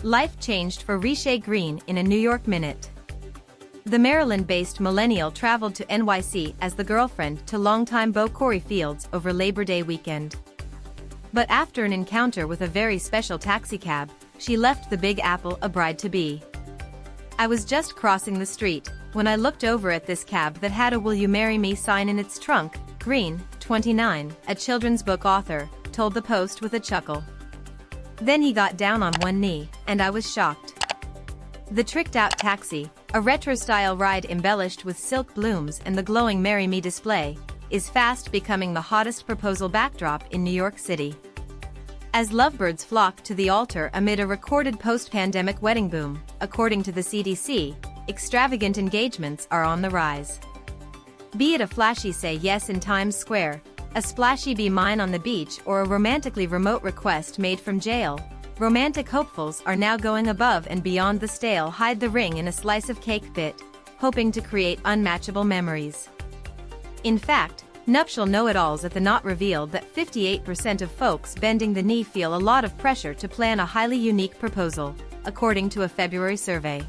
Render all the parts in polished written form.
Life changed for Riche Green in a New York minute. The Maryland-based millennial traveled to NYC as the girlfriend to longtime beau Fields over Labor Day weekend. But after an encounter with a very special taxicab, she left the Big Apple a bride-to-be. "I was just crossing the street when I looked over at this cab that had a 'Will you marry me' sign in its trunk," Green, 29, a children's book author, told the Post with a chuckle. "Then he got down on one knee, and I was shocked." The tricked-out taxi, a retro-style ride embellished with silk blooms and the glowing "Marry Me" display, is fast becoming the hottest proposal backdrop in New York City. As lovebirds flock to the altar amid a recorded post-pandemic wedding boom, according to the CDC, extravagant engagements are on the rise. Be it a flashy "say yes" in Times Square, a splashy "be mine" on the beach, or a romantically remote request made from jail, romantic hopefuls are now going above and beyond the stale "hide the ring in a slice of cake" bit, hoping to create unmatchable memories. In fact, nuptial know-it-alls at the Knot revealed that 58% of folks bending the knee feel a lot of pressure to plan a highly unique proposal, according to a February survey.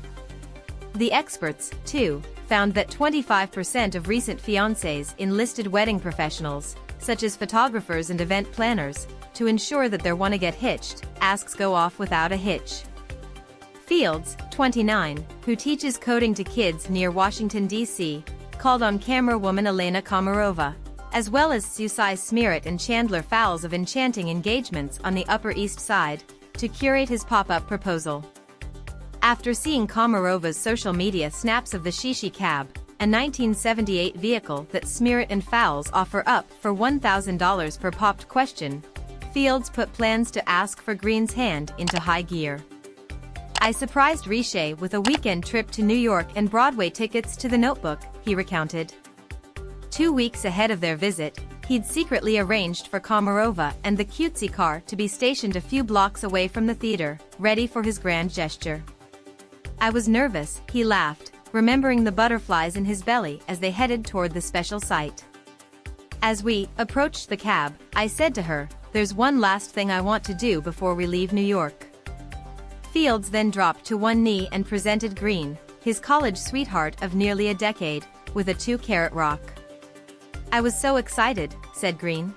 The experts, too, found that 25% of recent fiancés enlisted wedding professionals, such as photographers and event planners, to ensure that their "wanna-get hitched" asks go off without a hitch. Fields, 29, who teaches coding to kids near Washington, D.C., called on camera woman Elena Komarova, as well as Susai Smerit and Chandler Fowles of Enchanting Engagements on the Upper East Side, to curate his pop-up proposal. After seeing Komarova's social media snaps of the Shishi Cab, a 1978 vehicle that Smerit and Fowles offer up for $1,000 per popped question, Fields put plans to ask for Green's hand into high gear. "I surprised Riche with a weekend trip to New York and Broadway tickets to The Notebook," he recounted. 2 weeks ahead of their visit, he'd secretly arranged for Komarova and the cutesy car to be stationed a few blocks away from the theater, ready for his grand gesture. "I was nervous," he laughed, remembering the butterflies in his belly as they headed toward the special site. "As we approached the cab, I said to her, 'There's one last thing I want to do before we leave New York.'" Fields then dropped to one knee and presented Green, his college sweetheart of nearly a decade, with a 2-carat rock. "I was so excited," said Green.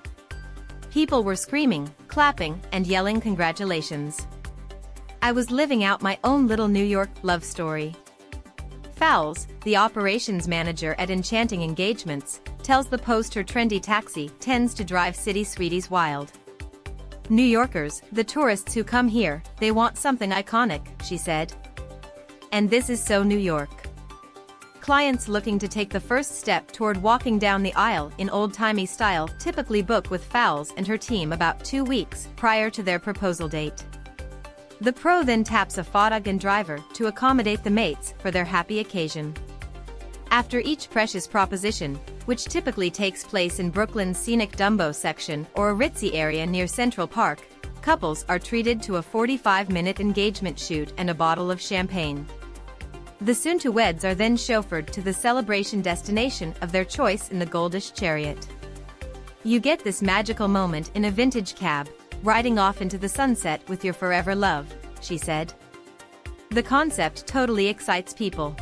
"People were screaming, clapping, and yelling congratulations. I was living out my own little New York love story." Fowles, the operations manager at Enchanting Engagements, tells the Post her trendy taxi tends to drive city sweeties wild. "New Yorkers, the tourists who come here, they want something iconic," she said. "And this is so New York." Clients looking to take the first step toward walking down the aisle in old-timey style typically book with Fowles and her team about 2 weeks prior to their proposal date. The pro then taps a photog and driver to accommodate the mates for their happy occasion. After each precious proposition, which typically takes place in Brooklyn's scenic Dumbo section or a ritzy area near Central Park, couples are treated to a 45-minute engagement shoot and a bottle of champagne. The soon-to-weds are then chauffeured to the celebration destination of their choice in the goldish chariot. "You get this magical moment in a vintage cab, riding off into the sunset with your forever love," she said. "The concept totally excites people."